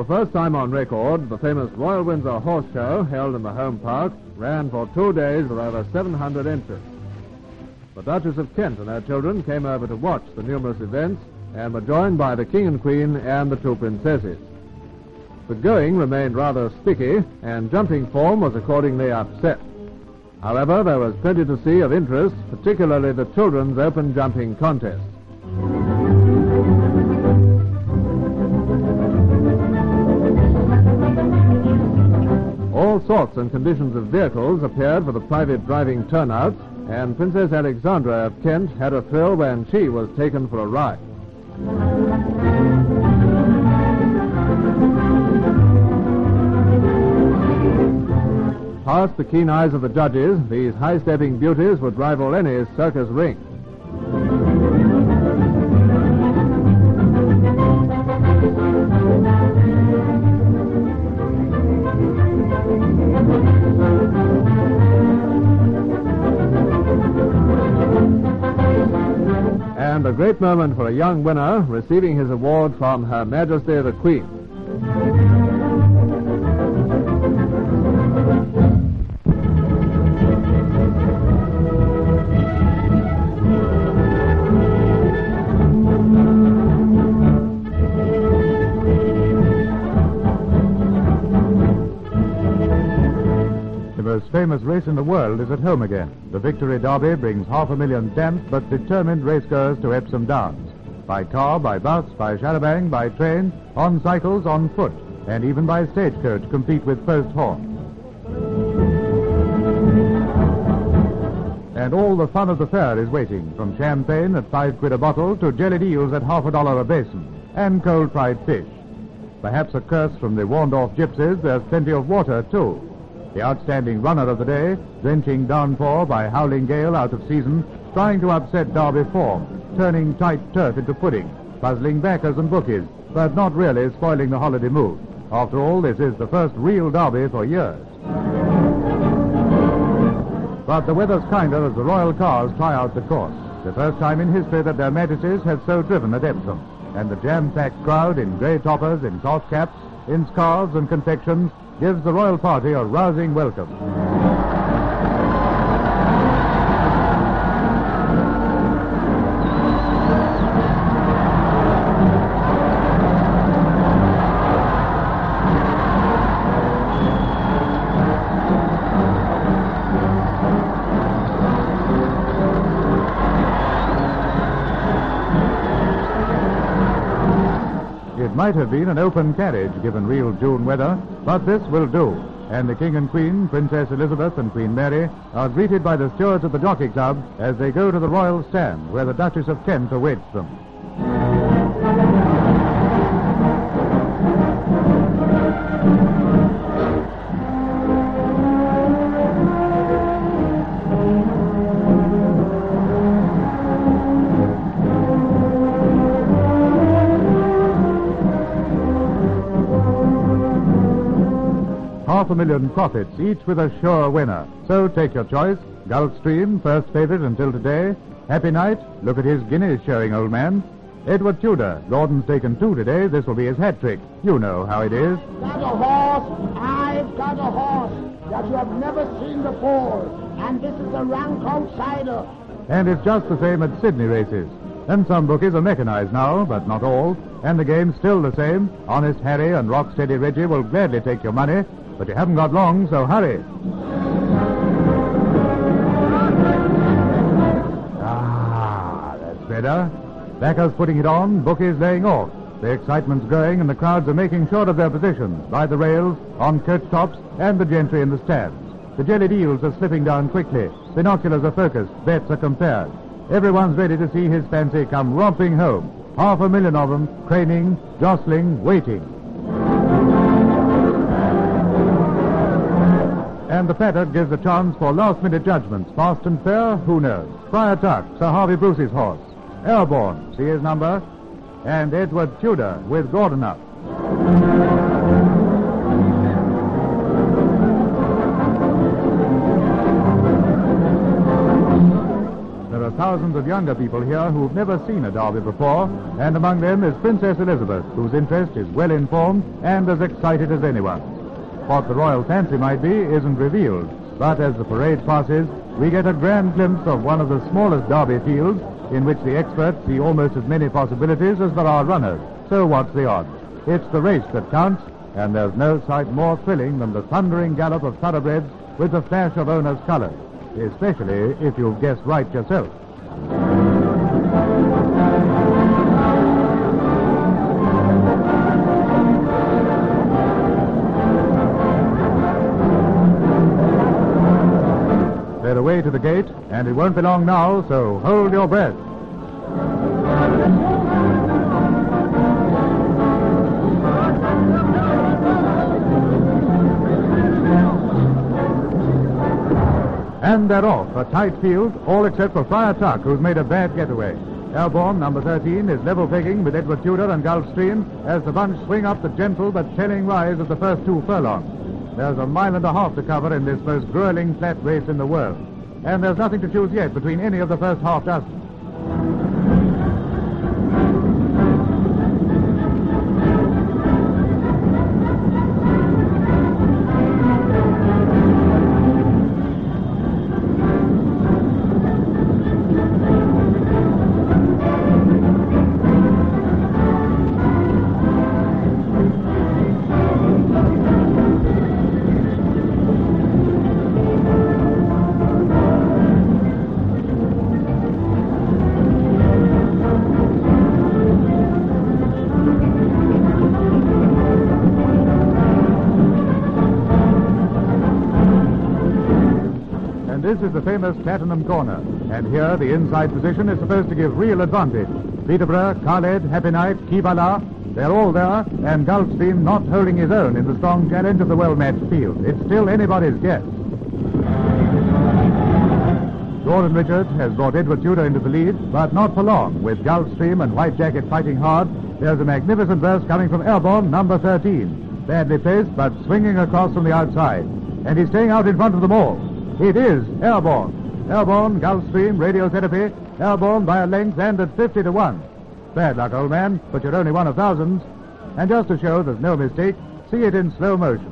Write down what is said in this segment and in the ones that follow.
first time on record, the famous Royal Windsor Horse Show, held in the home park, ran for 2 days with over 700 entries. The Duchess of Kent and her children came over to watch the numerous events and were joined by the King and Queen and the 2 princesses. The going remained rather sticky, and jumping form was accordingly upset. However, there was plenty to see of interest, particularly the children's open jumping contest. All sorts and conditions of vehicles appeared for the private driving turnouts, and Princess Alexandra of Kent had a thrill when she was taken for a ride. Past the keen eyes of the judges, these high-stepping beauties would rival any circus ring. And a great moment for a young winner receiving his award from Her Majesty the Queen. The most famous race in the world is at home again. The Victory Derby brings 500,000 damp but determined racegoers to Epsom Downs. By car, by bus, by charabanc, by train, on cycles, on foot, and even by stagecoach compete with post horn. And all the fun of the fair is waiting, from champagne at 5 quid a bottle to jellied eels at $1/2 a basin, and cold-fried fish. Perhaps a curse from the warned-off gypsies, there's plenty of water, too. The outstanding runner of the day, drenching downpour by howling gale out of season, trying to upset Derby form, turning tight turf into pudding, puzzling backers and bookies, but not really spoiling the holiday mood. After all, this is the first real Derby for years. But the weather's kinder as the royal cars try out the course. The first time in history that their majesties have so driven at Epsom. And the jam-packed crowd in grey toppers, in cloth caps, in scarves and confections, gives the royal party a rousing welcome. It might have been an open carriage given real June weather, but this will do. And the King and Queen, Princess Elizabeth and Queen Mary, are greeted by the stewards of the Jockey Club as they go to the royal stand where the Duchess of Kent awaits them. 500,000 profits, each with a sure winner. So take your choice. Gulfstream, first favorite until today. Happy Night, look at his guineas showing, old man. Edward Tudor, Gordon's taken 2 today. This will be his hat trick. You know how it is. I've got a horse that you have never seen before, and this is a rank outsider. And it's just the same at Sydney races. And some bookies are mechanized now, but not all. And the game's still the same. Honest Harry and Rocksteady Reggie will gladly take your money, but you haven't got long, so hurry. That's better. Backers putting it on, bookies laying off. The excitement's growing, and the crowds are making sure of their positions by the rails, on coach tops, and the gentry in the stands. The jellied eels are slipping down quickly. Binoculars are focused. Bets are compared. Everyone's ready to see his fancy come romping home. 500,000 of them, craning, jostling, waiting. And the paddock gives a chance for last-minute judgments. Fast and fair, who knows? Friar Tuck, Sir Harvey Bruce's horse. Airborne, see his number? And Edward Tudor with Gordon up. There are thousands of younger people here who've never seen a derby before, and among them is Princess Elizabeth, whose interest is well informed and as excited as anyone. What the royal fancy might be isn't revealed, but as the parade passes, we get a grand glimpse of one of the smallest derby fields in which the experts see almost as many possibilities as there are runners. So what's the odds? It's the race that counts, and there's no sight more thrilling than the thundering gallop of thoroughbreds with the flash of owners' colors, especially if you've guessed right yourself. They're away to the gate, and it won't be long now, so hold your breath. And they're off, a tight field, all except for Friar Tuck, who's made a bad getaway. Airborne, number 13, is level pegging with Edward Tudor and Gulfstream as the bunch swing up the gentle but telling rise of the first 2 furlongs. There's a mile and a half to cover in this most grueling flat race in the world. And there's nothing to choose yet between any of the first half dozen. This is the famous Platinum Corner, and here the inside position is supposed to give real advantage. Peterborough, Khaled, Happy Night, Kibala, they're all there, and Gulfstream not holding his own in the strong challenge of the well-matched field. It's still anybody's guess. Gordon Richards has brought Edward Tudor into the lead, but not for long. With Gulfstream and White Jacket fighting hard, there's a magnificent burst coming from Airborne, number 13. Badly placed, but swinging across from the outside. And he's staying out in front of them all. It is Airborne. Airborne, Gulfstream, Radiotherapy, Airborne by a length and at 50 to 1. Bad luck, old man, but you're only one of thousands. And just to show there's no mistake, see it in slow motion.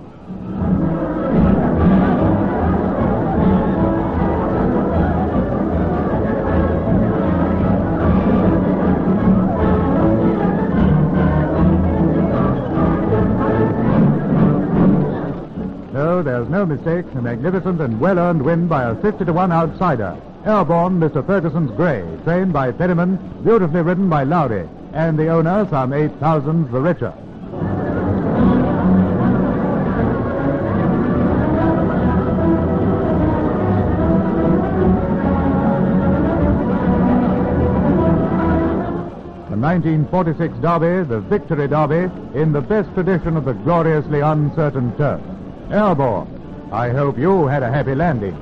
No, there's no mistake. A magnificent and well-earned win by a 50 to 1 outsider. Airborne, Mr. Ferguson's Grey, trained by Penniman, beautifully ridden by Lowry, and the owner some 8,000 the richer. The 1946 Derby, the Victory Derby, in the best tradition of the gloriously uncertain turf. Airborne, I hope you had a happy landing.